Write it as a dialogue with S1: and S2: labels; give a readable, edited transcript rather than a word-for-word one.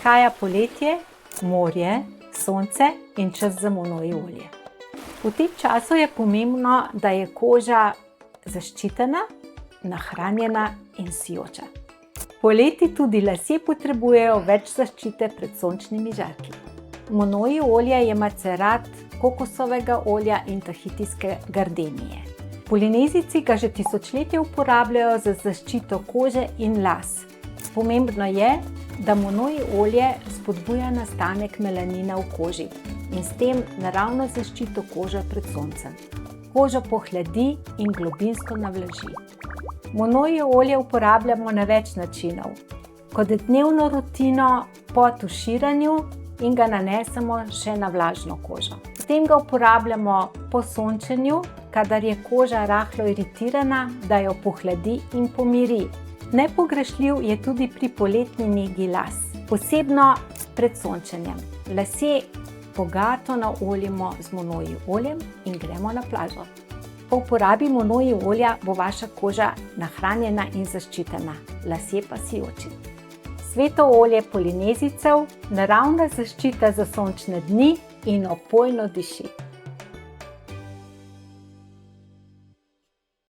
S1: Prihaja poletje, morje, sonce in čas za monoji olje. V tem času je pomembno, da je koža zaščitena, nahranjena in sijoča. Poleti tudi lasje potrebujejo več zaščite pred sončnimi žarki. Monoji olje je macerat kokosovega olja in tahitijske gardenije. Polinezijci ga že tisočletja uporabljajo za zaščito kože in las. Pomembno je, da monoji olje spodbuja nastanek melanina v koži in s tem naravno zaščito kože pred soncem. Kožo pohladi in globinsko navlaži. Monoji olje uporabljamo na več načinov. Kot dnevno rutino po tuširanju in ga nanesemo še na vlažno kožo. Potem ga uporabljamo po sončenju, kadar je koža rahlo iritirana, da jo pohladi in pomiri. Nepogrešljiv je tudi pri poletni negi las, posebno pred sončenjem. Lase bogato naoljimo z monoji oljem in gremo na plažo. Po uporabi monoji olja bo vaša koža nahranjena in zaščitena, lasje pa sijoči. Sveto olje Polinezijcev, naravna zaščita za sončne dni in opojno diši.